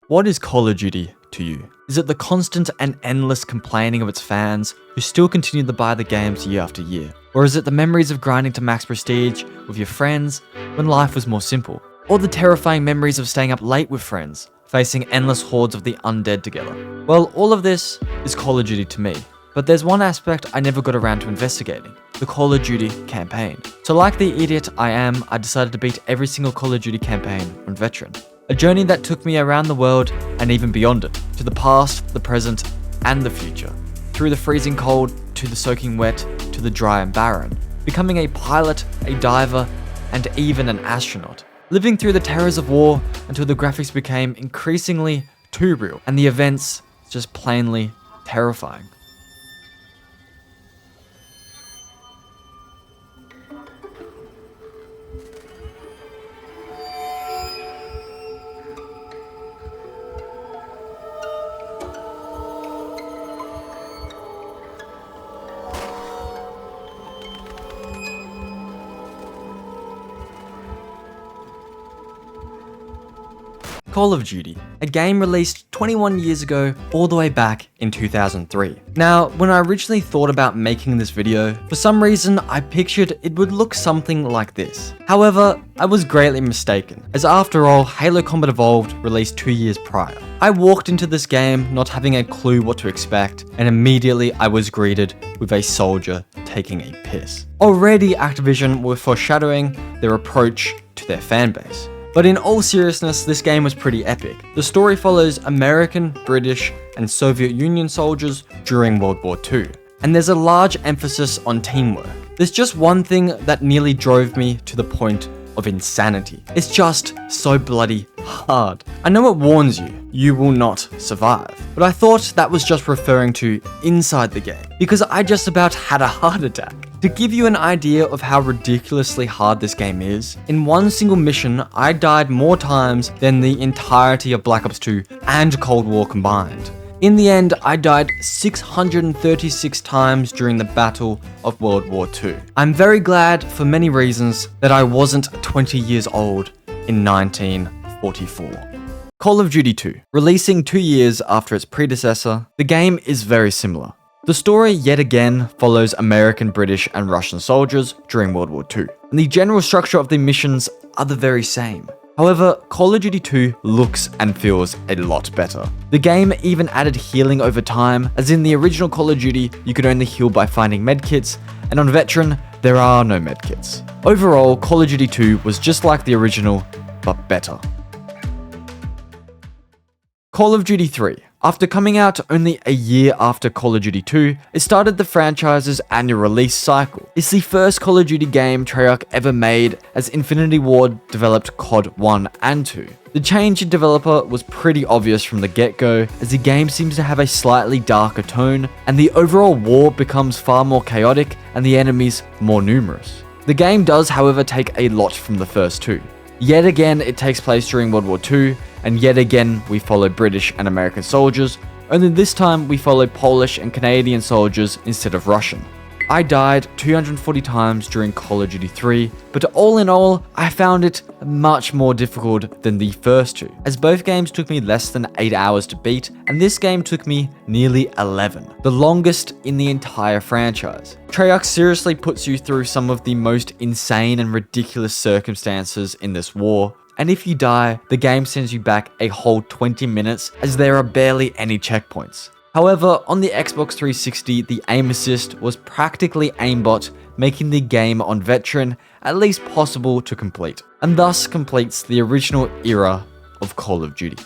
What is Call of Duty to you? Is it the constant and endless complaining of its fans who still continue to buy the games year after year? Or is it the memories of grinding to max prestige with your friends when life was more simple? Or the terrifying memories of staying up late with friends, facing endless hordes of the undead together? Well, all of this is Call of Duty to me. But there's one aspect I never got around to investigating, the Call of Duty campaign. So like the idiot I am, I decided to beat every single Call of Duty campaign on Veteran. A journey that took me around the world and even beyond it, to the past, the present, and the future. Through the freezing cold, to the soaking wet, to the dry and barren. Becoming a pilot, a diver, and even an astronaut. Living through the terrors of war until the graphics became increasingly too real, and the events just plainly terrifying. Call of Duty, a game released 21 years ago, all the way back in 2003. Now, when I originally thought about making this video, for some reason I pictured it would look something like this. However, I was greatly mistaken, as after all, Halo Combat Evolved released 2 years prior. I walked into this game not having a clue what to expect, and immediately I was greeted with a soldier taking a piss. Already Activision were foreshadowing their approach to their fanbase. But in all seriousness, this game was pretty epic. The story follows American, British, and Soviet Union soldiers during World War II. And there's a large emphasis on teamwork. There's just one thing that nearly drove me to the point of insanity. It's just so bloody hard. I know it warns you will not survive. But I thought that was just referring to inside the game, because I just about had a heart attack. To give you an idea of how ridiculously hard this game is, in one single mission, I died more times than the entirety of Black Ops 2 and Cold War combined. In the end, I died 636 times during the Battle of World War II. I'm very glad, for many reasons, that I wasn't 20 years old in 1944. Call of Duty 2. Releasing 2 years after its predecessor, the game is very similar. The story yet again follows American, British, and Russian soldiers during World War II, and the general structure of the missions are the very same. However, Call of Duty 2 looks and feels a lot better. The game even added healing over time, as in the original Call of Duty, you could only heal by finding medkits, and on Veteran, there are no medkits. Overall, Call of Duty 2 was just like the original, but better. Call of Duty 3. After coming out only a year after Call of Duty 2, it started the franchise's annual release cycle. It's the first Call of Duty game Treyarch ever made, as Infinity Ward developed COD 1 and 2. The change in developer was pretty obvious from the get-go, as the game seems to have a slightly darker tone, and the overall war becomes far more chaotic and the enemies more numerous. The game does, however, take a lot from the first two. Yet again, it takes place during World War II, and yet again, we follow British and American soldiers, only this time we follow Polish and Canadian soldiers instead of Russian. I died 240 times during Call of Duty 3, but all in all, I found it much more difficult than the first two, as both games took me less than 8 hours to beat, and this game took me nearly 11, the longest in the entire franchise. Treyarch seriously puts you through some of the most insane and ridiculous circumstances in this war, and if you die, the game sends you back a whole 20 minutes, as there are barely any checkpoints. However, on the Xbox 360, the aim assist was practically aimbot, making the game on Veteran at least possible to complete, and thus completes the original era of Call of Duty.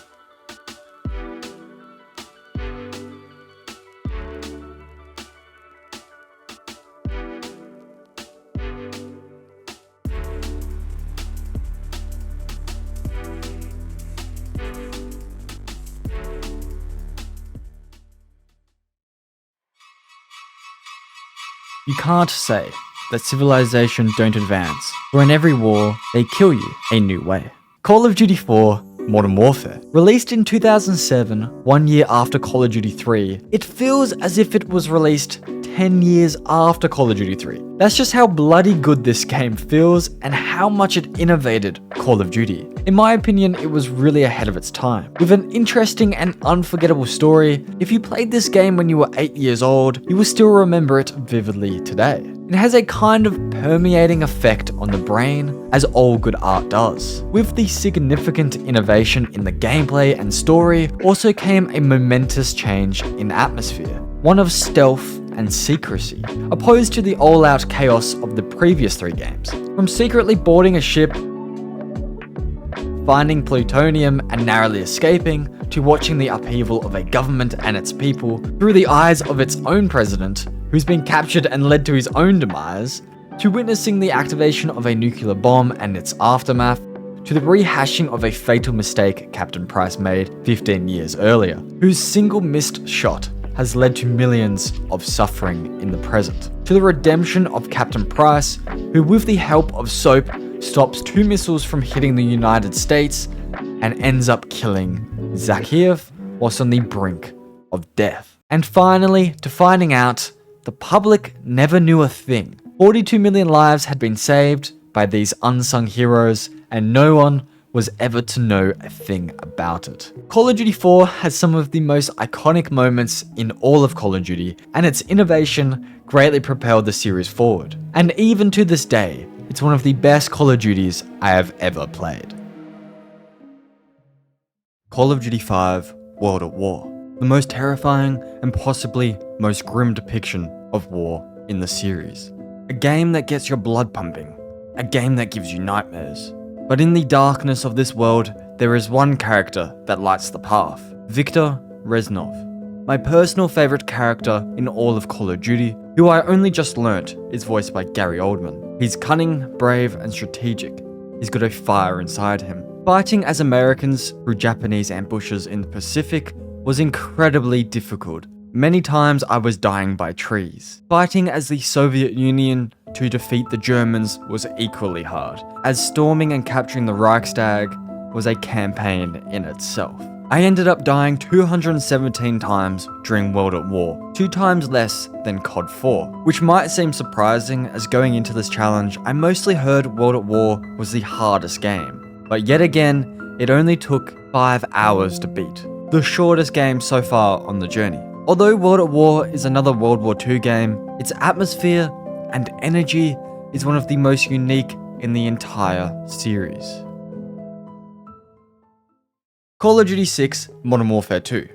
You can't say that civilization don't advance, for in every war, they kill you a new way. Call of Duty 4 Modern Warfare. Released in 2007, 1 year after Call of Duty 3, it feels as if it was released 10 years after Call of Duty 3. That's just how bloody good this game feels and how much it innovated Call of Duty. In my opinion, it was really ahead of its time. With an interesting and unforgettable story, if you played this game when you were 8 years old, you will still remember it vividly today. It has a kind of permeating effect on the brain, as all good art does. With the significant innovation in the gameplay and story, also came a momentous change in atmosphere, one of stealth and secrecy, opposed to the all-out chaos of the previous 3 games. From secretly boarding a ship, finding plutonium and narrowly escaping, to watching the upheaval of a government and its people through the eyes of its own president, who's been captured and led to his own demise, to witnessing the activation of a nuclear bomb and its aftermath, to the rehashing of a fatal mistake Captain Price made 15 years earlier, whose single missed shot has led to millions of suffering in the present, to the redemption of Captain Price, who with the help of soap stops 2 missiles from hitting the United States and ends up killing Zakhaev whilst on the brink of death. And finally, to finding out the public never knew a thing. 42 million lives had been saved by these unsung heroes, and no one was ever to know a thing about it. Call of Duty 4 has some of the most iconic moments in all of Call of Duty, and its innovation greatly propelled the series forward. And even to this day, it's one of the best Call of Duties I have ever played. Call of Duty 5 World at War, the most terrifying and possibly most grim depiction of war in the series. A game that gets your blood pumping, a game that gives you nightmares. But in the darkness of this world, there is one character that lights the path, Viktor Reznov. My personal favorite character in all of Call of Duty, who I only just learnt is voiced by Gary Oldman. He's cunning, brave, and strategic. He's got a fire inside him. Fighting as Americans through Japanese ambushes in the Pacific was incredibly difficult. Many times I was dying by trees. Fighting as the Soviet Union to defeat the Germans was equally hard, as storming and capturing the Reichstag was a campaign in itself. I ended up dying 217 times during World at War, 2 times less than COD 4, which might seem surprising as going into this challenge I mostly heard World at War was the hardest game, but yet again it only took 5 hours to beat, the shortest game so far on the journey. Although World at War is another World War II game, its atmosphere and energy is one of the most unique in the entire series. Call of Duty 6 Modern Warfare 2,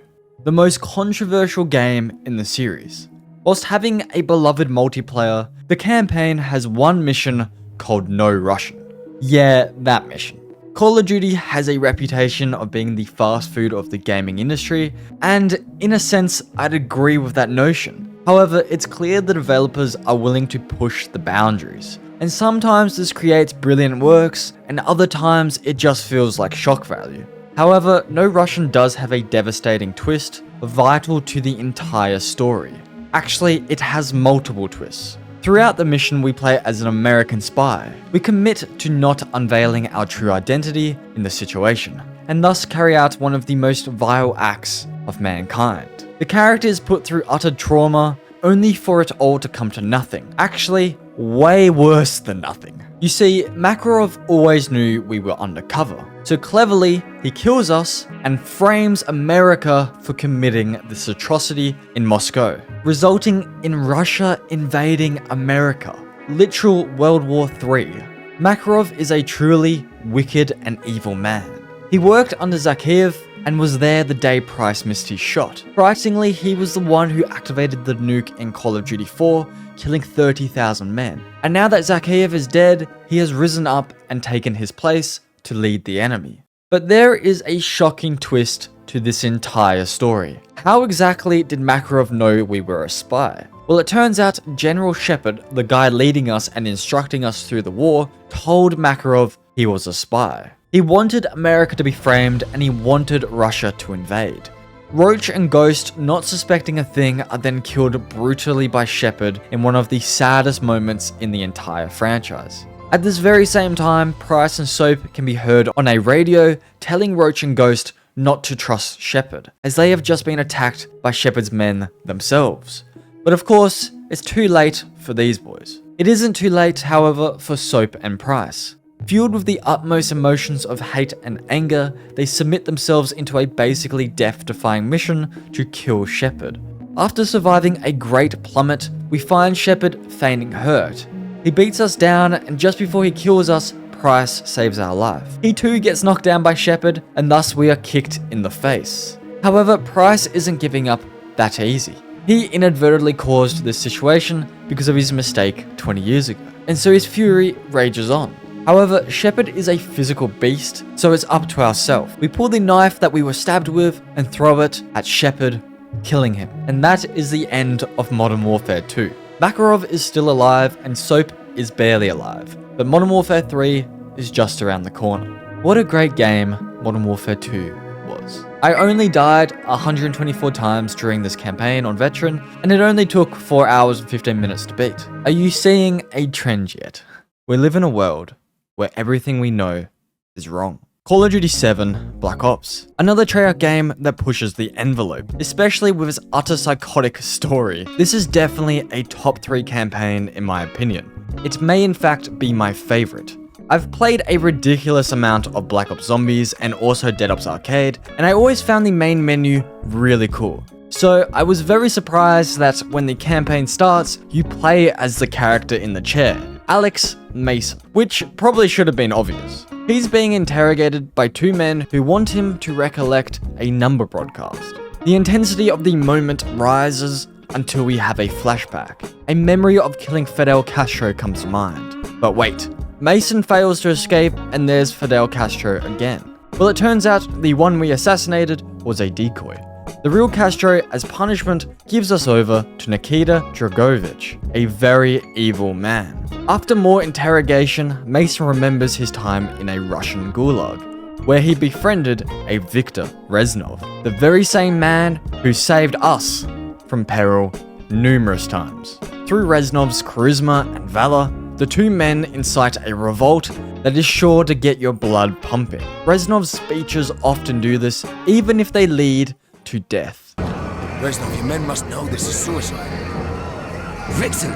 the most controversial game in the series. Whilst having a beloved multiplayer, the campaign has one mission called No Russian. Yeah, that mission. Call of Duty has a reputation of being the fast food of the gaming industry, and in a sense, I'd agree with that notion. However, it's clear the developers are willing to push the boundaries, and sometimes this creates brilliant works, and other times it just feels like shock value. However, No Russian does have a devastating twist, vital to the entire story. Actually, it has multiple twists. Throughout the mission, we play as an American spy. We commit to not unveiling our true identity in the situation, and thus carry out one of the most vile acts of mankind. The character is put through utter trauma, only for it all to come to nothing. Actually, way worse than nothing. You see, Makarov always knew we were undercover, so cleverly, he kills us and frames America for committing this atrocity in Moscow, resulting in Russia invading America. Literal World War III. Makarov is a truly wicked and evil man. He worked under Zakhaev and was there the day Price missed his shot. Frighteningly, he was the one who activated the nuke in Call of Duty 4, killing 30,000 men. And now that Zakhaev is dead, he has risen up and taken his place to lead the enemy. But there is a shocking twist to this entire story. How exactly did Makarov know we were a spy? Well, it turns out General Shepard, the guy leading us and instructing us through the war, told Makarov he was a spy. He wanted America to be framed and he wanted Russia to invade. Roach and Ghost, not suspecting a thing, are then killed brutally by Shepard in one of the saddest moments in the entire franchise. At this very same time, Price and Soap can be heard on a radio telling Roach and Ghost not to trust Shepard, as they have just been attacked by Shepard's men themselves. But of course, it's too late for these boys. It isn't too late, however, for Soap and Price. Fueled with the utmost emotions of hate and anger, they submit themselves into a basically death-defying mission to kill Shepard. After surviving a great plummet, we find Shepard feigning hurt. He beats us down, and just before he kills us, Price saves our life. He too gets knocked down by Shepard, and thus we are kicked in the face. However, Price isn't giving up that easy. He inadvertently caused this situation because of his mistake 20 years ago, and so his fury rages on. However, Shepard is a physical beast, so it's up to ourselves. We pull the knife that we were stabbed with and throw it at Shepard, killing him. And that is the end of Modern Warfare 2. Makarov is still alive and Soap is barely alive, but Modern Warfare 3 is just around the corner. What a great game Modern Warfare 2 was. I only died 124 times during this campaign on Veteran, and it only took 4 hours and 15 minutes to beat. Are you seeing a trend yet? We live in a world where everything we know is wrong. Call of Duty 7 Black Ops. Another Treyarch game that pushes the envelope, especially with its utter psychotic story. This is definitely a top 3 campaign in my opinion. It may in fact be my favorite. I've played a ridiculous amount of Black Ops Zombies and also Dead Ops Arcade, and I always found the main menu really cool. So I was very surprised that when the campaign starts, you play as the character in the chair, Alex Mason, which probably should have been obvious. He's being interrogated by 2 men who want him to recollect a number broadcast. The intensity of the moment rises until we have a flashback. A memory of killing Fidel Castro comes to mind. But wait, Mason fails to escape and there's Fidel Castro again. Well, it turns out the one we assassinated was a decoy. The real Castro, as punishment, gives us over to Nikita Dragovich, a very evil man. After more interrogation, Mason remembers his time in a Russian gulag, where he befriended a Viktor Reznov, the very same man who saved us from peril numerous times. Through Reznov's charisma and valor, the 2 men incite a revolt that is sure to get your blood pumping. Reznov's speeches often do this, even if they lead to death. Reznov, your men must know this is suicide. Victory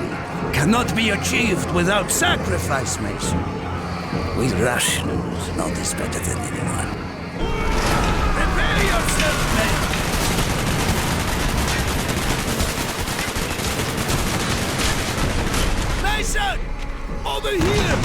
cannot be achieved without sacrifice, Mason. We Russians know this better than anyone. Prepare yourself, men! Mason! Over here!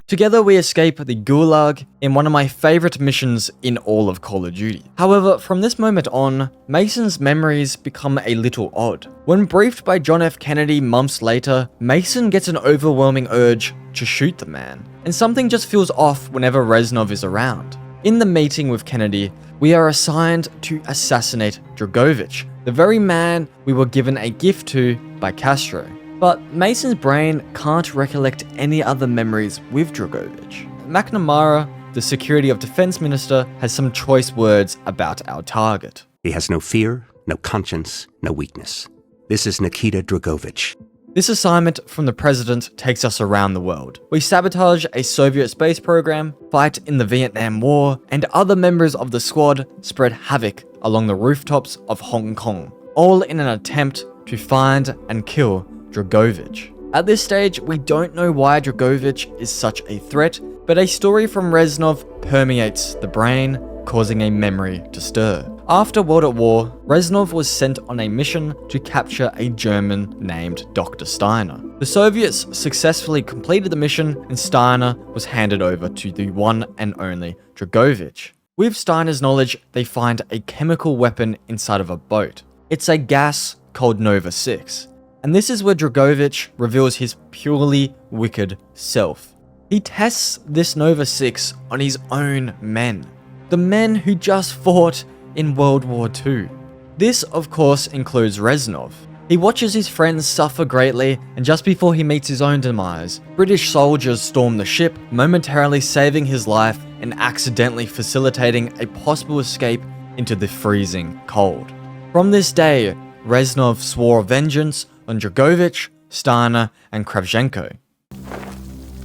Together we escape the gulag in one of my favorite missions in all of Call of Duty. However, from this moment on, Mason's memories become a little odd. When briefed by John F. Kennedy months later, Mason gets an overwhelming urge to shoot the man, and something just feels off whenever Reznov is around. In the meeting with Kennedy, we are assigned to assassinate Dragovich, the very man we were given a gift to by Castro. But Mason's brain can't recollect any other memories with Dragovich. McNamara, the Security of Defense Minister, has some choice words about our target. He has no fear, no conscience, no weakness. This is Nikita Dragovich. This assignment from the president takes us around the world. We sabotage a Soviet space program, fight in the Vietnam War, and other members of the squad spread havoc along the rooftops of Hong Kong, all in an attempt to find and kill Dragovich. At this stage, we don't know why Dragovich is such a threat, but a story from Reznov permeates the brain, causing a memory to stir. After World at War, Reznov was sent on a mission to capture a German named Dr. Steiner. The Soviets successfully completed the mission and Steiner was handed over to the one and only Dragovich. With Steiner's knowledge, they find a chemical weapon inside of a boat. It's a gas called Nova 6. And this is where Dragovich reveals his purely wicked self. He tests this Nova 6 on his own men. The men who just fought in World War II. This, of course, includes Reznov. He watches his friends suffer greatly, and just before he meets his own demise, British soldiers storm the ship, momentarily saving his life and accidentally facilitating a possible escape into the freezing cold. From this day, Reznov swore vengeance on Dragovich, Steiner, and Kravchenko.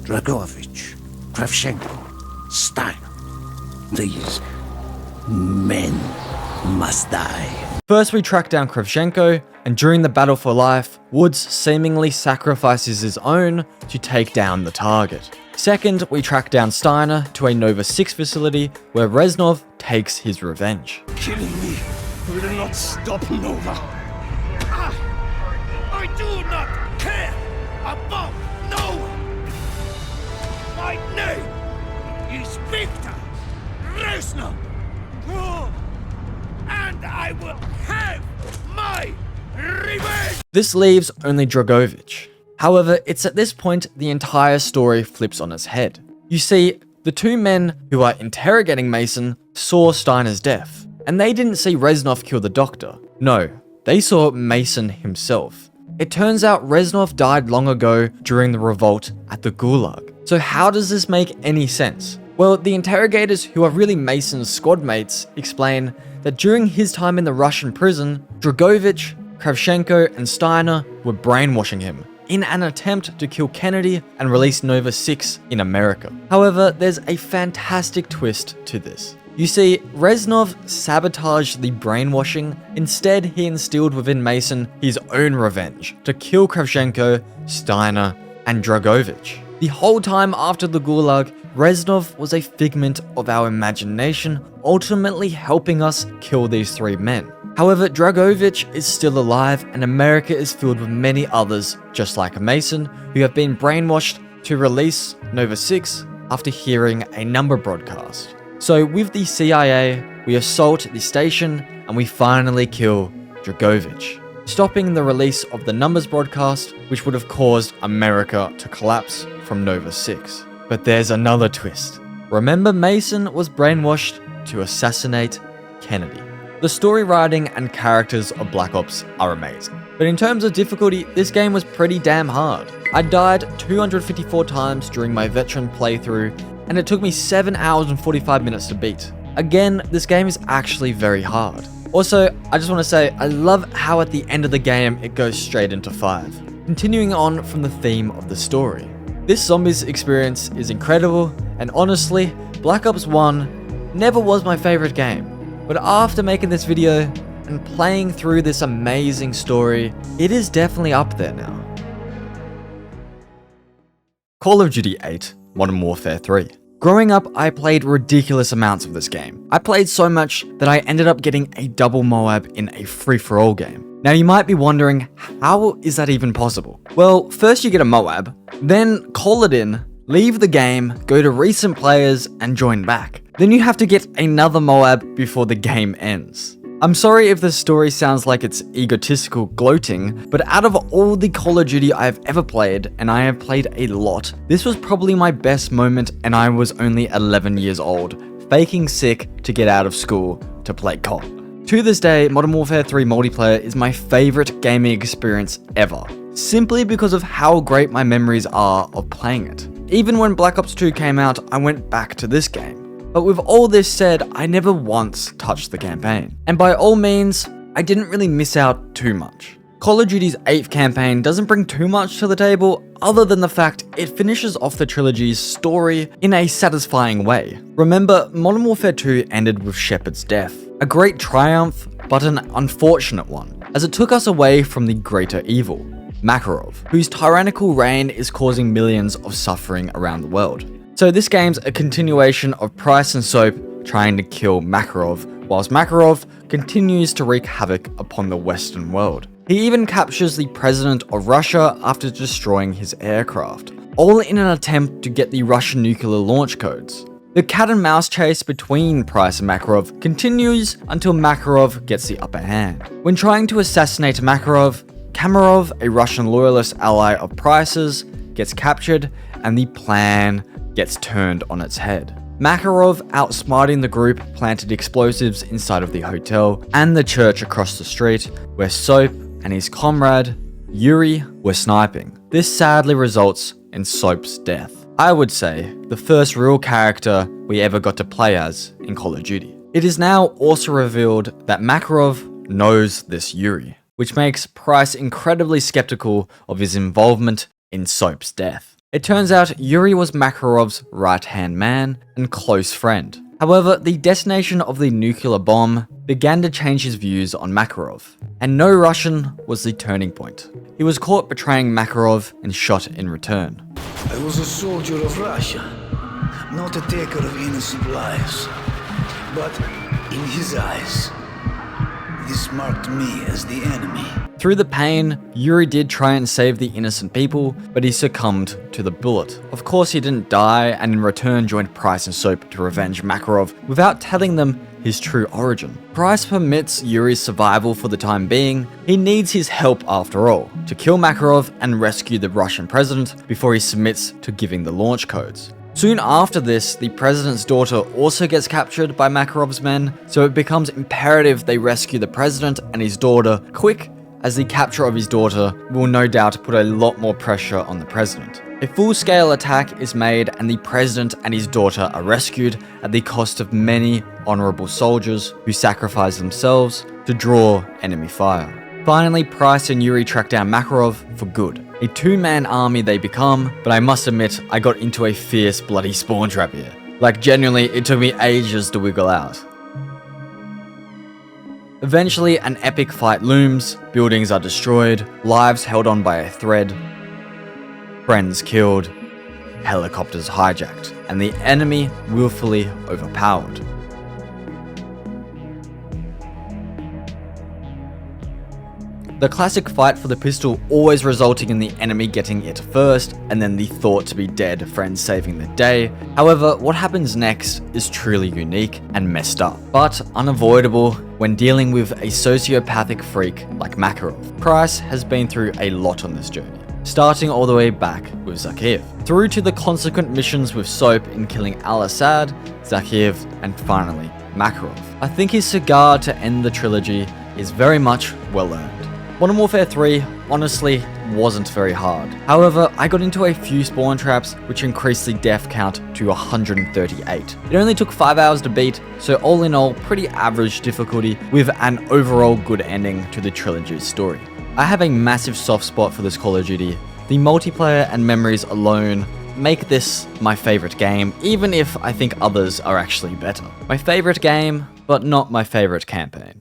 Dragovich, Kravchenko, Steiner. These men must die. First, we track down Kravchenko, and during the battle for life, Woods seemingly sacrifices his own to take down the target. Second, we track down Steiner to a Nova 6 facility where Reznov takes his revenge. Killing me will not stop Nova. I do not care about no one. My name is Victor Reznov. And I will have my revenge! This leaves only Dragovich. However, it's at this point the entire story flips on its head. You see, the two men who are interrogating Mason saw Steiner's death, and they didn't see Reznov kill the doctor. No, they saw Mason himself. It turns out Reznov died long ago during the revolt at the Gulag. So how does this make any sense? Well, the interrogators, who are really Mason's squad mates, explain that during his time in the Russian prison, Dragovich, Kravchenko, and Steiner were brainwashing him in an attempt to kill Kennedy and release Nova 6 in America. However, there's a fantastic twist to this. You see, Reznov sabotaged the brainwashing. Instead, he instilled within Mason his own revenge to kill Kravchenko, Steiner, and Dragovich. The whole time after the Gulag, Reznov was a figment of our imagination, ultimately helping us kill these three men. However, Dragovich is still alive, and America is filled with many others, just like Mason, who have been brainwashed to release Nova 6 after hearing a number broadcast. So with the CIA, we assault the station, and we finally kill Dragovich, stopping the release of the numbers broadcast, which would have caused America to collapse from Nova 6. But there's another twist. Remember, Mason was brainwashed to assassinate Kennedy. The story writing and characters of Black Ops are amazing. But in terms of difficulty, this game was pretty damn hard. I died 254 times during my veteran playthrough, and it took me 7 hours and 45 minutes to beat. Again, this game is actually very hard. Also, I just want to say, I love how at the end of the game, it goes straight into 5. Continuing on from the theme of the story. This zombies experience is incredible, and honestly, Black Ops 1 never was my favorite game. But after making this video and playing through this amazing story, it is definitely up there now. Call of Duty 8, Modern Warfare 3. Growing up, I played ridiculous amounts of this game. I played so much that I ended up getting a double Moab in a free-for-all game. Now you might be wondering, how is that even possible? Well, first you get a Moab, then call it in, leave the game, go to recent players, and join back. Then you have to get another Moab before the game ends. I'm sorry if this story sounds like it's egotistical gloating, but out of all the Call of Duty I've ever played, and I have played a lot, this was probably my best moment, and I was only 11 years old, faking sick to get out of school to play COD. To this day, Modern Warfare 3 multiplayer is my favorite gaming experience ever, simply because of how great my memories are of playing it. Even when Black Ops 2 came out, I went back to this game. But with all this said, I never once touched the campaign. And by all means, I didn't really miss out too much. Call of Duty's 8th campaign doesn't bring too much to the table, other than the fact it finishes off the trilogy's story in a satisfying way. Remember, Modern Warfare 2 ended with Shepard's death. A great triumph, but an unfortunate one, as it took us away from the greater evil, Makarov, whose tyrannical reign is causing millions of suffering around the world. So this game's a continuation of Price and Soap trying to kill Makarov, whilst Makarov continues to wreak havoc upon the Western world. He even captures the president of Russia after destroying his aircraft, all in an attempt to get the Russian nuclear launch codes. The cat and mouse chase between Price and Makarov continues until Makarov gets the upper hand. When trying to assassinate Makarov, Kamarov, a Russian loyalist ally of Price's, gets captured, and the plan gets turned on its head. Makarov, outsmarting the group, planted explosives inside of the hotel and the church across the street, where Soap and his comrade, Yuri, were sniping. This sadly results in Soap's death. I would say the first real character we ever got to play as in Call of Duty. It is now also revealed that Makarov knows this Yuri, which makes Price incredibly skeptical of his involvement in Soap's death. It turns out Yuri was Makarov's right-hand man and close friend. However, the detonation of the nuclear bomb began to change his views on Makarov, and no Russian was the turning point. He was caught betraying Makarov and shot in return. I was a soldier of Russia, not a taker of innocent lives. But in his eyes, this marked me as the enemy. Through the pain, Yuri did try and save the innocent people, but he succumbed to the bullet. Of course, he didn't die, and in return joined Price and Soap to revenge Makarov without telling them his true origin. Price permits Yuri's survival for the time being. He needs his help after all, to kill Makarov and rescue the Russian president before he submits to giving the launch codes. Soon after this, the president's daughter also gets captured by Makarov's men, so it becomes imperative they rescue the president and his daughter quick, as the capture of his daughter will no doubt put a lot more pressure on the president. A full-scale attack is made and the president and his daughter are rescued at the cost of many honorable soldiers who sacrifice themselves to draw enemy fire. Finally, Price and Yuri track down Makarov for good. A two-man army they become, but I must admit, I got into a fierce bloody spawn trap here. Like genuinely, it took me ages to wiggle out. Eventually, an epic fight looms, buildings are destroyed, lives held on by a thread, friends killed, helicopters hijacked, and the enemy willfully overpowered. The classic fight for the pistol always resulting in the enemy getting it first, and then the thought to be dead friend saving the day. However, what happens next is truly unique and messed up, but unavoidable when dealing with a sociopathic freak like Makarov. Price has been through a lot on this journey, starting all the way back with Zakiev, through to the consequent missions with Soap in killing Al-Assad, Zakiev, and finally Makarov. I think his cigar to end the trilogy is very much well earned. Modern Warfare 3 honestly wasn't very hard. However, I got into a few spawn traps which increased the death count to 138. It only took 5 hours to beat, so all in all, pretty average difficulty with an overall good ending to the trilogy's story. I have a massive soft spot for this Call of Duty. The multiplayer and memories alone make this my favorite game, even if I think others are actually better. My favorite game, but not my favorite campaign.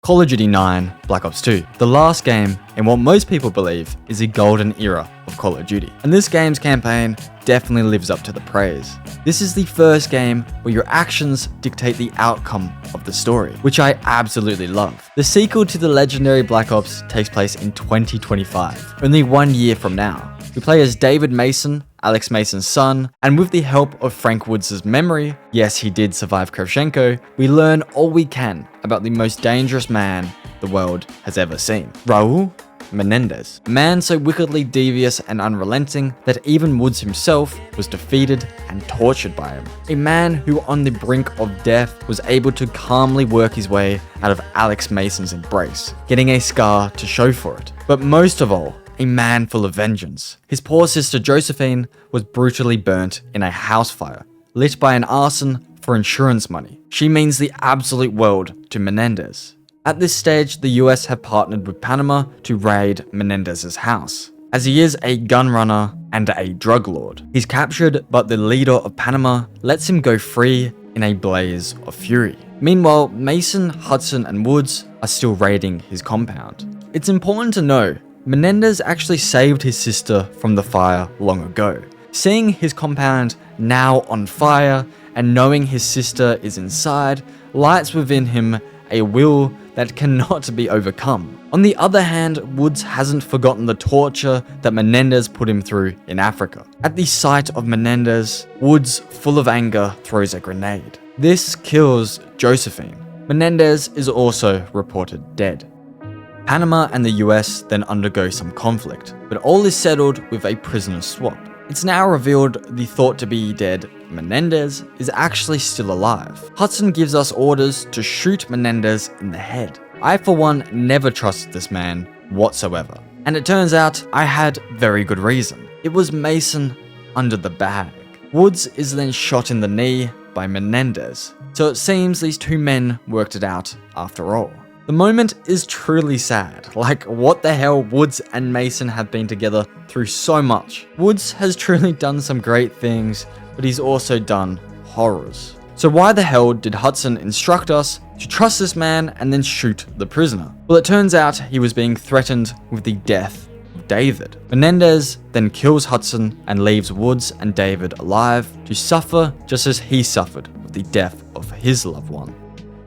Call of Duty 9 Black Ops 2, the last game in what most people believe is the golden era of Call of Duty. And this game's campaign definitely lives up to the praise. This is the first game where your actions dictate the outcome of the story, which I absolutely love. The sequel to the legendary Black Ops takes place in 2025, only 1 year from now. We play as David Mason, Alex Mason's son, and with the help of Frank Woods' memory, yes, he did survive Kravchenko, we learn all we can about the most dangerous man the world has ever seen. Raul Menendez, a man so wickedly devious and unrelenting that even Woods himself was defeated and tortured by him. A man who on the brink of death was able to calmly work his way out of Alex Mason's embrace, getting a scar to show for it. But most of all, a man full of vengeance. His poor sister Josephine was brutally burnt in a house fire, lit by an arson for insurance money. She means the absolute world to Menendez. At this stage, the US have partnered with Panama to raid Menendez's house, as he is a gun runner and a drug lord. He's captured, but the leader of Panama lets him go free in a blaze of fury. Meanwhile, Mason, Hudson, and Woods are still raiding his compound. It's important to know Menendez actually saved his sister from the fire long ago. Seeing his compound now on fire and knowing his sister is inside lights within him a will that cannot be overcome. On the other hand, Woods hasn't forgotten the torture that Menendez put him through in Africa. At the sight of Menendez, Woods, full of anger, throws a grenade. This kills Josephine. Menendez is also reported dead. Panama and the US then undergo some conflict, but all is settled with a prisoner swap. It's now revealed the thought to be dead Menendez is actually still alive. Hudson gives us orders to shoot Menendez in the head. I for one never trusted this man whatsoever. And it turns out I had very good reason. It was Mason under the bag. Woods is then shot in the knee by Menendez. So it seems these two men worked it out after all. The moment is truly sad. Like, what the hell, Woods and Mason have been together through so much. Woods has truly done some great things, but he's also done horrors. So why the hell did Hudson instruct us to trust this man and then shoot the prisoner? Well, it turns out he was being threatened with the death of David. Menendez then kills Hudson and leaves Woods and David alive to suffer just as he suffered with the death of his loved one.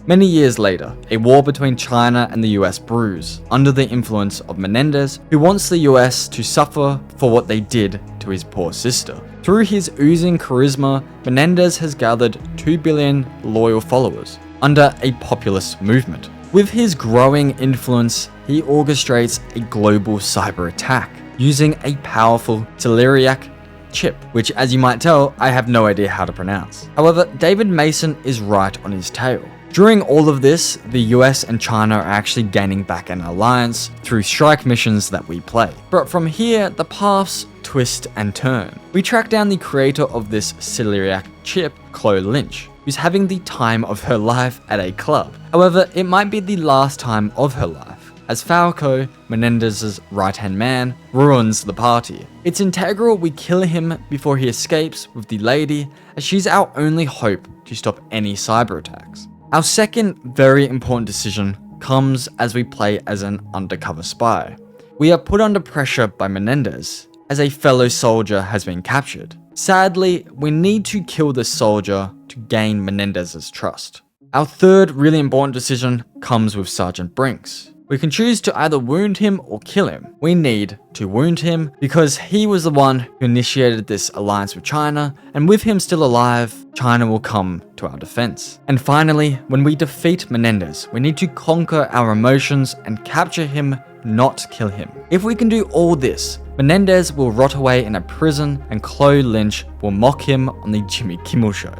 Many years later, a war between China and the US brews under the influence of Menendez, who wants the US to suffer for what they did to his poor sister. Through his oozing charisma, Menendez has gathered 2 billion loyal followers under a populist movement. With his growing influence, he orchestrates a global cyber attack using a powerful Celeriac chip, which, as you might tell, I have no idea how to pronounce. However, David Mason is right on his tail. During all of this, the US and China are actually gaining back an alliance through strike missions that we play. But from here, the paths twist and turn. We track down the creator of this Celeriac chip, Chloe Lynch, who's having the time of her life at a club. However, it might be the last time of her life, as Falco, Menendez's right-hand man, ruins the party. It's integral we kill him before he escapes with the lady, as she's our only hope to stop any cyber attacks. Our second very important decision comes as we play as an undercover spy. We are put under pressure by Menendez, as a fellow soldier has been captured. Sadly, we need to kill this soldier to gain Menendez's trust. Our third really important decision comes with Sergeant Brinks. We can choose to either wound him or kill him. We need to wound him because he was the one who initiated this alliance with China, and with him still alive, China will come to our defense. And finally, when we defeat Menendez, we need to conquer our emotions and capture him, not kill him. If we can do all this, Menendez will rot away in a prison and Chloe Lynch will mock him on the Jimmy Kimmel Show.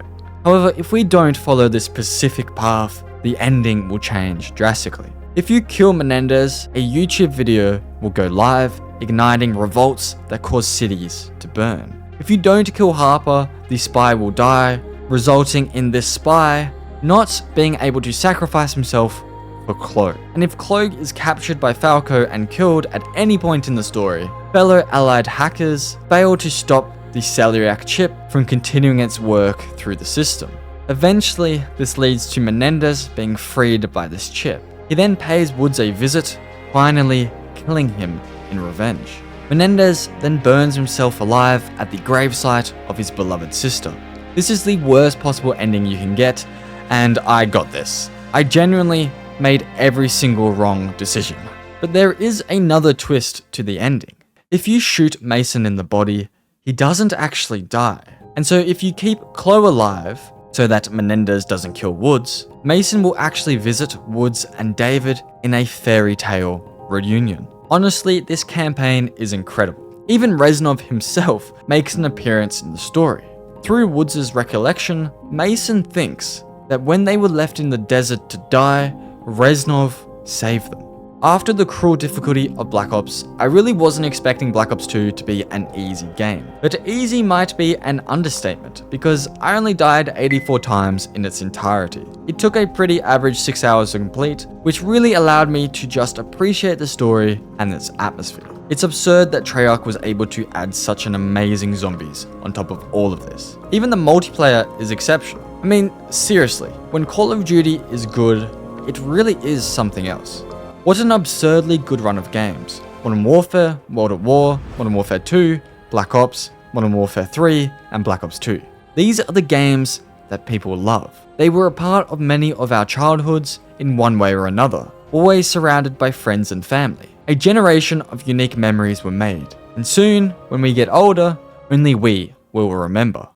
However, if we don't follow this specific path, the ending will change drastically. If you kill Menendez, a YouTube video will go live, igniting revolts that cause cities to burn. If you don't kill Harper, the spy will die, resulting in this spy not being able to sacrifice himself for Chloe. And if Chloe is captured by Falco and killed at any point in the story, fellow allied hackers fail to stop the Celeriac chip from continuing its work through the system. Eventually, this leads to Menendez being freed by this chip. He then pays Woods a visit, finally killing him in revenge. Menendez then burns himself alive at the gravesite of his beloved sister. This is the worst possible ending you can get, and I got this. I genuinely made every single wrong decision. But there is another twist to the ending. If you shoot Mason in the body, he doesn't actually die. And so if you keep Chloe alive, so that Menendez doesn't kill Woods, Mason will actually visit Woods and David in a fairy tale reunion. Honestly, this campaign is incredible. Even Reznov himself makes an appearance in the story. Through Woods' recollection, Mason thinks that when they were left in the desert to die, Reznov saved them. After the cruel difficulty of Black Ops, I really wasn't expecting Black Ops 2 to be an easy game. But easy might be an understatement, because I only died 84 times in its entirety. It took a pretty average 6 hours to complete, which really allowed me to just appreciate the story and its atmosphere. It's absurd that Treyarch was able to add such an amazing zombies on top of all of this. Even the multiplayer is exceptional. I mean, seriously, when Call of Duty is good, it really is something else. What an absurdly good run of games. Modern Warfare, World at War, Modern Warfare 2, Black Ops, Modern Warfare 3, and Black Ops 2. These are the games that people love. They were a part of many of our childhoods in one way or another, always surrounded by friends and family. A generation of unique memories were made, and soon, when we get older, only we will remember.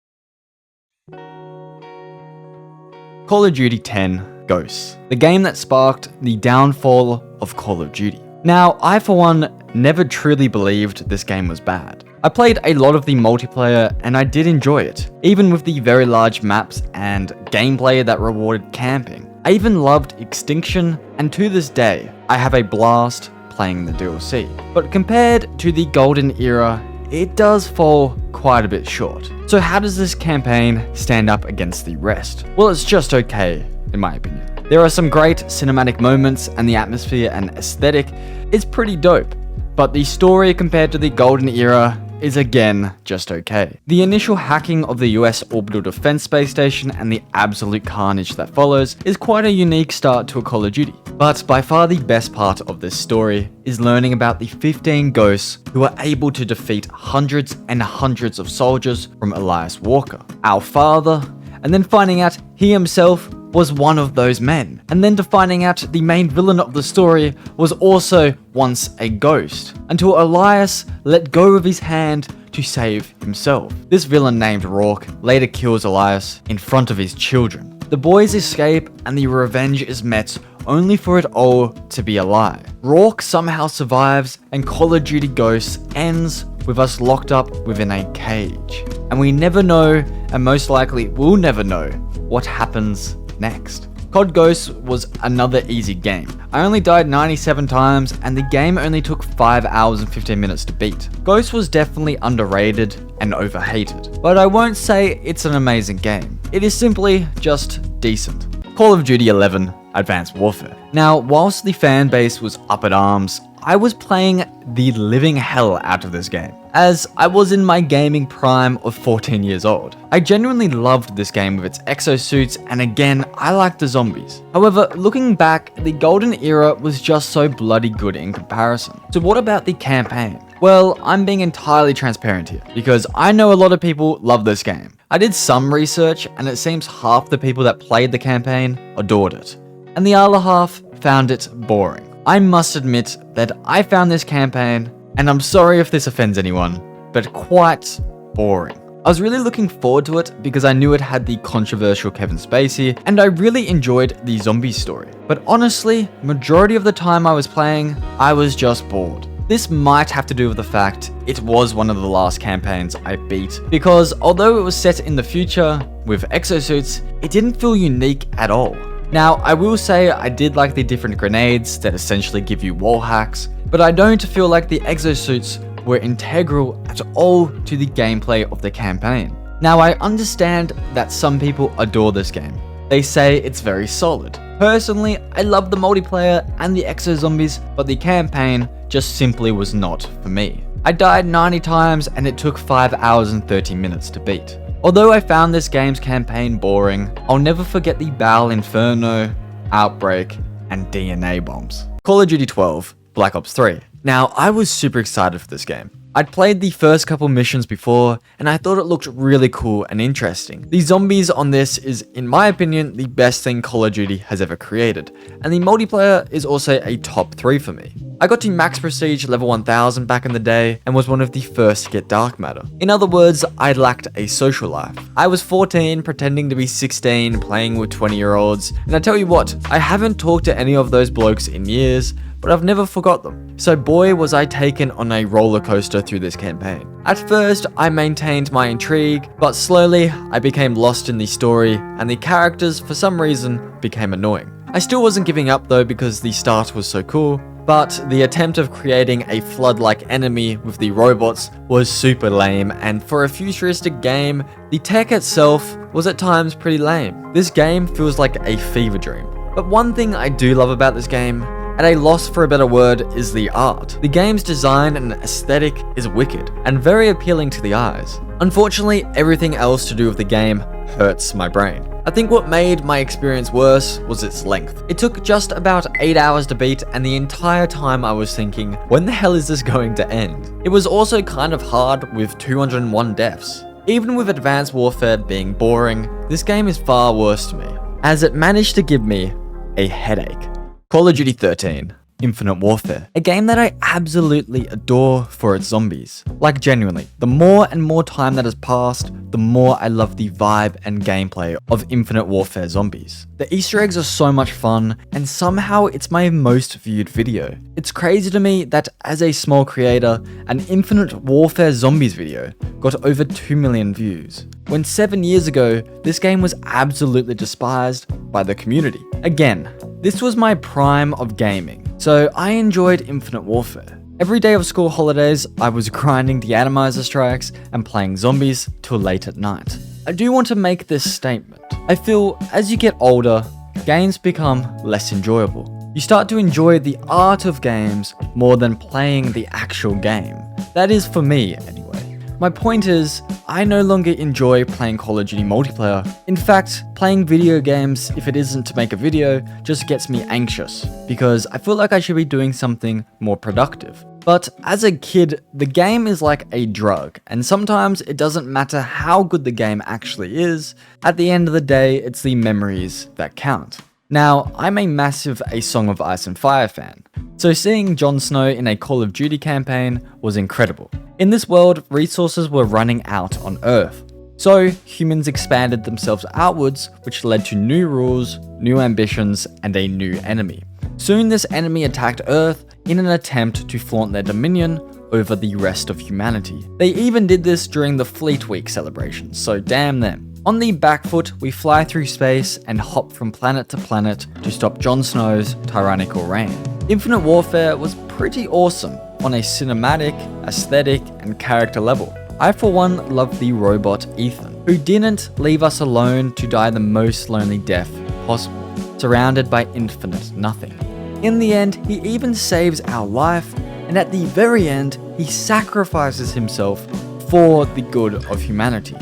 Call of Duty 10 Ghosts, the game that sparked the downfall of Call of Duty. Now, I for one never truly believed this game was bad. I played a lot of the multiplayer and I did enjoy it, even with the very large maps and gameplay that rewarded camping. I even loved Extinction, and to this day, I have a blast playing the DLC. But compared to the golden era, it does fall quite a bit short. So how does this campaign stand up against the rest? Well, it's just okay, in my opinion. There are some great cinematic moments and the atmosphere and aesthetic is pretty dope, but the story compared to the golden era is again just okay. The initial hacking of the US Orbital Defense Space Station and the absolute carnage that follows is quite a unique start to a Call of Duty. But by far the best part of this story is learning about the 15 ghosts who are able to defeat hundreds and hundreds of soldiers from Elias Walker, our father, and then finding out he himself was one of those men, and then to finding out the main villain of the story was also once a ghost, until Elias let go of his hand to save himself. This villain named Rourke later kills Elias in front of his children. The boys escape and the revenge is met only for it all to be a lie. Rourke somehow survives and Call of Duty Ghosts ends with us locked up within a cage. And we never know, and most likely will never know, what happens next. COD Ghosts was another easy game. I only died 97 times and the game only took 5 hours and 15 minutes to beat. Ghosts was definitely underrated and overhated, but I won't say it's an amazing game. It is simply just decent. Call of Duty 11 Advanced Warfare. Now, whilst the fan base was up at arms, I was playing the living hell out of this game, as I was in my gaming prime of 14 years old. I genuinely loved this game with its exosuits, and again, I liked the zombies. However, looking back, the golden era was just so bloody good in comparison. So what about the campaign? Well, I'm being entirely transparent here, because I know a lot of people love this game. I did some research, and it seems half the people that played the campaign adored it, and the other half found it boring. I must admit that I found this campaign, and I'm sorry if this offends anyone, but quite boring. I was really looking forward to it because I knew it had the controversial Kevin Spacey, and I really enjoyed the zombie story. But honestly, majority of the time I was playing, I was just bored. This might have to do with the fact it was one of the last campaigns I beat, because although it was set in the future with exosuits, it didn't feel unique at all. Now, I will say I did like the different grenades that essentially give you wall hacks, but I don't feel like the exosuits were integral at all to the gameplay of the campaign. Now, I understand that some people adore this game. They say it's very solid. Personally, I love the multiplayer and the exo zombies, but the campaign just simply was not for me. I died 90 times and it took 5 hours and 30 minutes to beat. Although I found this game's campaign boring, I'll never forget the Battle Inferno, Outbreak, and DNA bombs. Call of Duty 12, Black Ops 3. Now, I was super excited for this game. I'd played the first couple missions before, and I thought it looked really cool and interesting. The zombies on this is, in my opinion, the best thing Call of Duty has ever created, and the multiplayer is also a top 3 for me. I got to max prestige level 1000 back in the day, and was one of the first to get dark matter. In other words, I lacked a social life. I was 14, pretending to be 16, playing with 20-year-olds, and I tell you what, I haven't talked to any of those blokes in years, but I've never forgot them. So boy was I taken on a roller coaster through this campaign. At first, I maintained my intrigue, but slowly I became lost in the story, and the characters, for some reason, became annoying. I still wasn't giving up though because the start was so cool, but the attempt of creating a flood-like enemy with the robots was super lame, and for a futuristic game, the tech itself was at times pretty lame. This game feels like a fever dream. But one thing I do love about this game, at a loss for a better word, is the art. The game's design and aesthetic is wicked, and very appealing to the eyes. Unfortunately, everything else to do with the game hurts my brain. I think what made my experience worse was its length. It took just about 8 hours to beat, and the entire time I was thinking, when the hell is this going to end? It was also kind of hard with 201 deaths. Even with Advanced Warfare being boring, this game is far worse to me, as it managed to give me a headache. Call of Duty 13, Infinite Warfare, a game that I absolutely adore for its zombies. Like genuinely, the more and more time that has passed, the more I love the vibe and gameplay of Infinite Warfare zombies. The Easter eggs are so much fun, and somehow it's my most viewed video. It's crazy to me that as a small creator, an Infinite Warfare zombies video got over 2 million views, when 7 years ago, this game was absolutely despised by the community. Again, this was my prime of gaming, so I enjoyed Infinite Warfare. Every day of school holidays, I was grinding the atomizer strikes and playing zombies till late at night. I do want to make this statement. I feel as you get older, games become less enjoyable. You start to enjoy the art of games more than playing the actual game. That is for me, anyway. my point is, I no longer enjoy playing Call of Duty multiplayer. In fact, playing video games, if it isn't to make a video, just gets me anxious, because I feel like I should be doing something more productive. But as a kid, the game is like a drug, and sometimes it doesn't matter how good the game actually is, at the end of the day, it's the memories that count. Now, I'm a massive A Song of Ice and Fire fan, so seeing Jon Snow in a Call of Duty campaign was incredible. In this world, resources were running out on Earth, so humans expanded themselves outwards, which led to new rules, new ambitions, and a new enemy. Soon this enemy attacked Earth in an attempt to flaunt their dominion over the rest of humanity. They even did this during the Fleet Week celebrations, so damn them. On the back foot, we fly through space and hop from planet to planet to stop Jon Snow's tyrannical reign. Infinite Warfare was pretty awesome on a cinematic, aesthetic, and character level. I for one loved the robot Ethan, who didn't leave us alone to die the most lonely death possible, surrounded by infinite nothing. In the end, he even saves our life, and at the very end, he sacrifices himself for the good of humanity.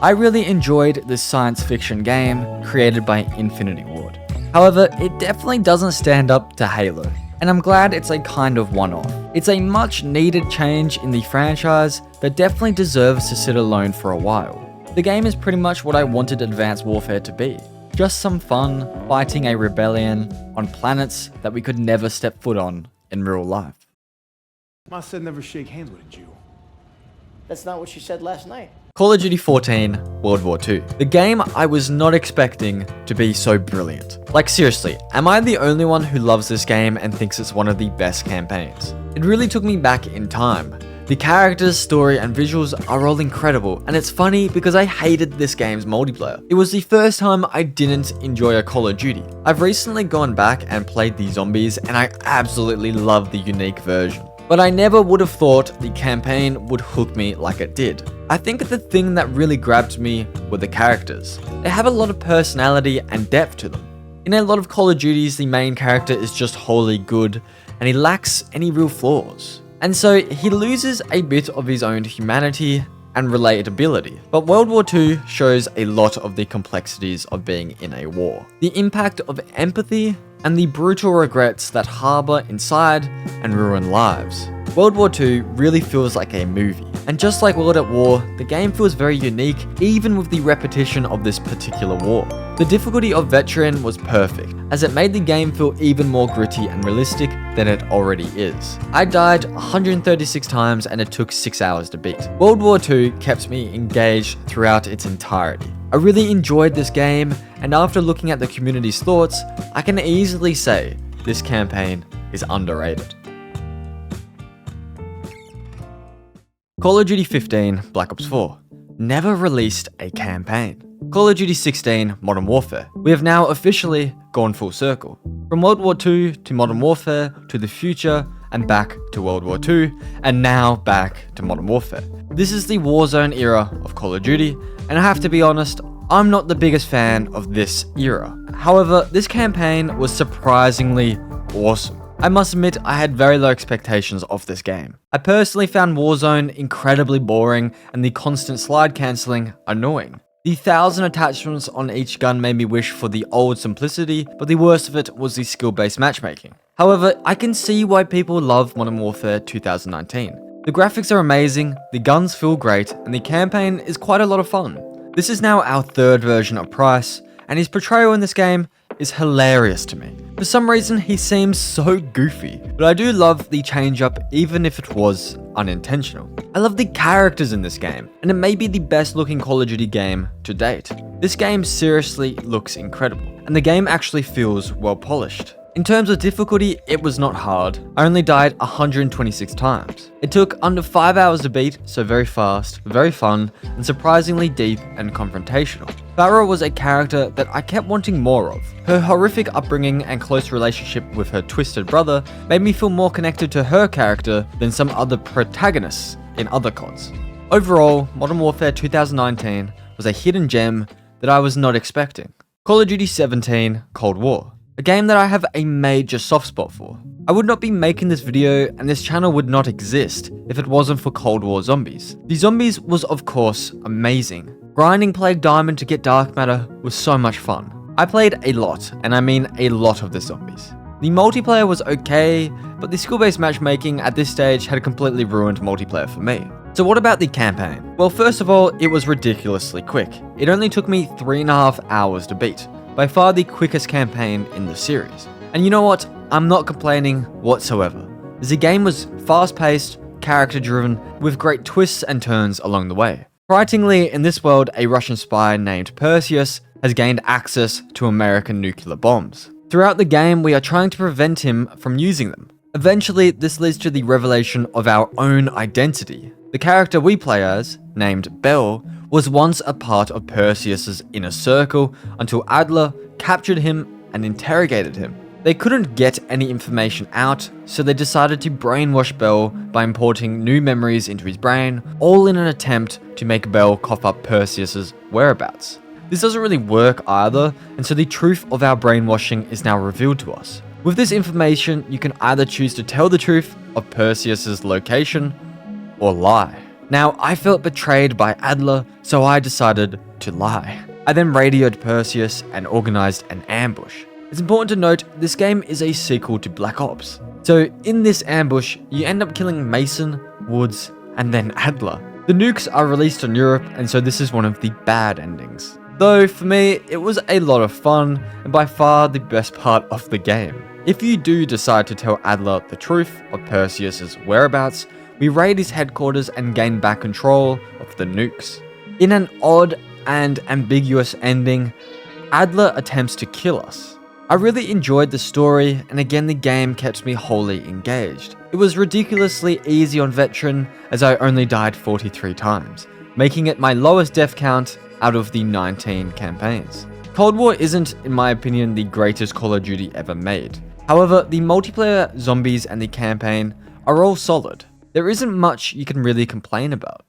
I really enjoyed this science fiction game created by Infinity Ward. However, it definitely doesn't stand up to Halo, and I'm glad it's a kind of one-off. It's a much needed change in the franchise that definitely deserves to sit alone for a while. The game is pretty much what I wanted Advanced Warfare to be. Just some fun, fighting a rebellion on planets that we could never step foot on in real life. Ma said never shake hands with a Jew. That's not what she said last night. Call of Duty 14 World War II. The game I was not expecting to be so brilliant. Like seriously, am I the only one who loves this game and thinks it's one of the best campaigns? It really took me back in time. The characters, story, and visuals are all incredible, and it's funny because I hated this game's multiplayer. It was the first time I didn't enjoy a Call of Duty. I've recently gone back and played the zombies, and I absolutely love the unique version. But I never would have thought the campaign would hook me like it did. I think the thing that really grabbed me were the characters. They have a lot of personality and depth to them. In a lot of Call of Duties, the main character is just wholly good, and he lacks any real flaws. And so he loses a bit of his own humanity and relatability. But World War II shows a lot of the complexities of being in a war. The impact of empathy and the brutal regrets that harbor inside and ruin lives. World War II really feels like a movie. And just like World at War, the game feels very unique even with the repetition of this particular war. The difficulty of Veteran was perfect, as it made the game feel even more gritty and realistic than it already is. I died 136 times and it took 6 hours to beat. World War II kept me engaged throughout its entirety. I really enjoyed this game, and after looking at the community's thoughts, I can easily say this campaign is underrated. Call of Duty 15 Black Ops 4 never released a campaign. Call of Duty 16 Modern Warfare. We have now officially gone full circle. From World War II to Modern Warfare to the future and back to World War II and now back to Modern Warfare. This is the Warzone era of Call of Duty, and I have to be honest, I'm not the biggest fan of this era. However, this campaign was surprisingly awesome. I must admit, I had very low expectations of this game. I personally found Warzone incredibly boring and the constant slide cancelling annoying. The 1,000 attachments on each gun made me wish for the old simplicity, but the worst of it was the skill-based matchmaking. However, I can see why people love Modern Warfare 2019. The graphics are amazing, the guns feel great, and the campaign is quite a lot of fun. This is now our third version of Price, and his portrayal in this game is hilarious to me. For some reason, he seems so goofy, but I do love the change up even if it was unintentional. I love the characters in this game, and it may be the best looking Call of Duty game to date. This game seriously looks incredible, and the game actually feels well polished. In terms of difficulty, it was not hard. I only died 126 times. It took under 5 hours to beat, so very fast, very fun, and surprisingly deep and confrontational. Farah was a character that I kept wanting more of. Her horrific upbringing and close relationship with her twisted brother made me feel more connected to her character than some other protagonists in other CODs. Overall, Modern Warfare 2019 was a hidden gem that I was not expecting. Call of Duty 17 Cold War. A game that I have a major soft spot for. I would not be making this video and this channel would not exist if it wasn't for Cold War Zombies. The Zombies was of course amazing. Grinding Plague Diamond to get Dark Matter was so much fun. I played a lot, and I mean a lot of the Zombies. The multiplayer was okay, but the skill-based matchmaking at this stage had completely ruined multiplayer for me. So what about the campaign? Well, first of all, it was ridiculously quick. It only took me 3.5 hours to beat, by far the quickest campaign in the series. And you know what? I'm not complaining whatsoever. The game was fast-paced, character-driven, with great twists and turns along the way. Frighteningly, in this world, a Russian spy named Perseus has gained access to American nuclear bombs. Throughout the game, we are trying to prevent him from using them. Eventually, this leads to the revelation of our own identity. The character we play as, named Bell, was once a part of Perseus's inner circle until Adler captured him and interrogated him. They couldn't get any information out, so they decided to brainwash Bell by importing new memories into his brain, all in an attempt to make Bell cough up Perseus's whereabouts. This doesn't really work either, and so the truth of our brainwashing is now revealed to us. With this information, you can either choose to tell the truth of Perseus's location, or lie. Now, I felt betrayed by Adler, so I decided to lie. I then radioed Perseus and organized an ambush. It's important to note, this game is a sequel to Black Ops. So, in this ambush, you end up killing Mason, Woods, and then Adler. The nukes are released on Europe, and so this is one of the bad endings. Though, for me, it was a lot of fun, and by far the best part of the game. If you do decide to tell Adler the truth of Perseus's whereabouts, we raid his headquarters and gain back control of the nukes. In an odd and ambiguous ending, Adler attempts to kill us. I really enjoyed the story, and again the game kept me wholly engaged. It was ridiculously easy on Veteran, as I only died 43 times, making it my lowest death count out of the 19 campaigns. Cold War isn't, in my opinion, the greatest Call of Duty ever made. However, the multiplayer, zombies, and the campaign are all solid. There isn't much you can really complain about.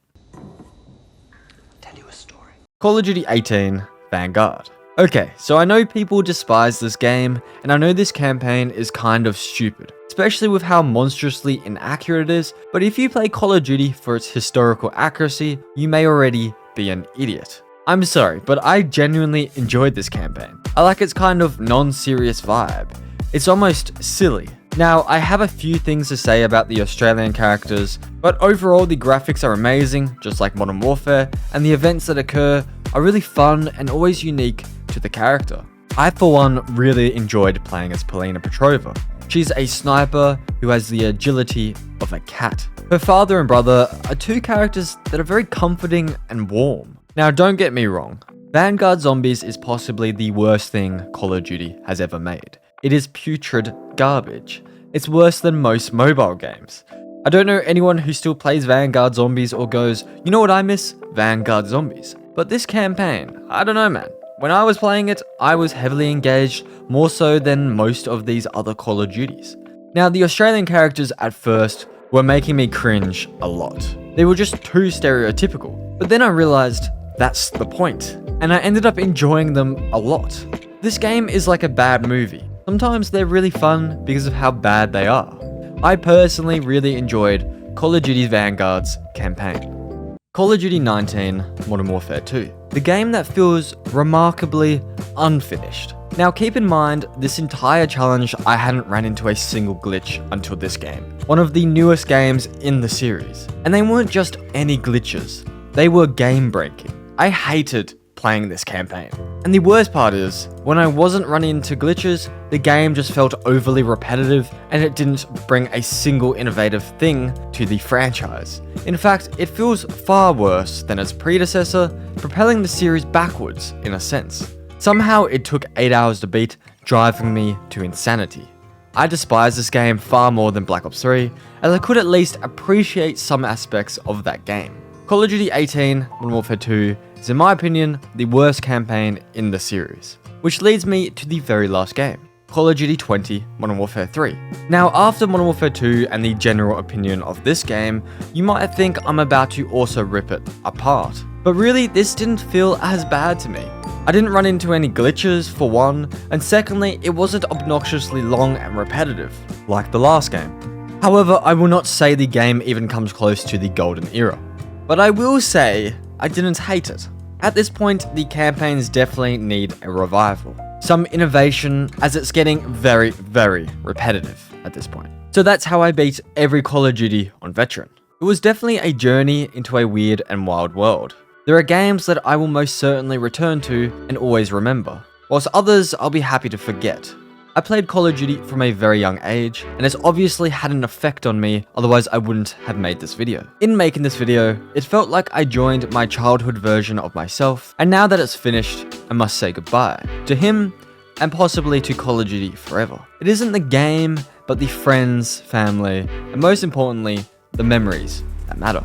Tell you a story. Call of Duty 18 Vanguard. Okay, so I know people despise this game, and I know this campaign is kind of stupid, especially with how monstrously inaccurate it is, but if you play Call of Duty for its historical accuracy, you may already be an idiot. I'm sorry, but I genuinely enjoyed this campaign. I like its kind of non-serious vibe. It's almost silly. Now, I have a few things to say about the Australian characters, but overall the graphics are amazing, just like Modern Warfare, and the events that occur are really fun and always unique to the character. I, for one, really enjoyed playing as Polina Petrova. She's a sniper who has the agility of a cat. Her father and brother are two characters that are very comforting and warm. Now, don't get me wrong, Vanguard Zombies is possibly the worst thing Call of Duty has ever made. It is putrid garbage. It's worse than most mobile games. I don't know anyone who still plays Vanguard Zombies or goes, you know what I miss? Vanguard Zombies. But this campaign, I don't know, man. When I was playing it, I was heavily engaged, more so than most of these other Call of Duties. Now, the Australian characters at first were making me cringe a lot. They were just too stereotypical. But then I realized that's the point, and I ended up enjoying them a lot. This game is like a bad movie. Sometimes they're really fun because of how bad they are. I personally really enjoyed Call of Duty Vanguard's campaign. Call of Duty 19 Modern Warfare 2, the game that feels remarkably unfinished. Now keep in mind, this entire challenge I hadn't ran into a single glitch until this game, one of the newest games in the series. And they weren't just any glitches, they were game breaking. I hated playing this campaign. And the worst part is, when I wasn't running into glitches, the game just felt overly repetitive and it didn't bring a single innovative thing to the franchise. In fact, it feels far worse than its predecessor, propelling the series backwards in a sense. Somehow it took 8 hours to beat, driving me to insanity. I despise this game far more than Black Ops 3, as I could at least appreciate some aspects of that game. Call of Duty 18 Modern Warfare 2 is, in my opinion, the worst campaign in the series. Which leads me to the very last game, Call of Duty 20 Modern Warfare 3. Now, after Modern Warfare 2 and the general opinion of this game, you might think I'm about to also rip it apart. But really, this didn't feel as bad to me. I didn't run into any glitches, for one, and secondly, it wasn't obnoxiously long and repetitive, like the last game. However, I will not say the game even comes close to the golden era. But I will say, I didn't hate it. At this point, the campaigns definitely need a revival. Some innovation, as it's getting very, very repetitive at this point. So that's how I beat every Call of Duty on Veteran. It was definitely a journey into a weird and wild world. There are games that I will most certainly return to and always remember, whilst others I'll be happy to forget. I played Call of Duty from a very young age, and it's obviously had an effect on me, otherwise I wouldn't have made this video. In making this video, it felt like I joined my childhood version of myself, and now that it's finished, I must say goodbye to him, and possibly to Call of Duty forever. It isn't the game, but the friends, family, and most importantly, the memories that matter.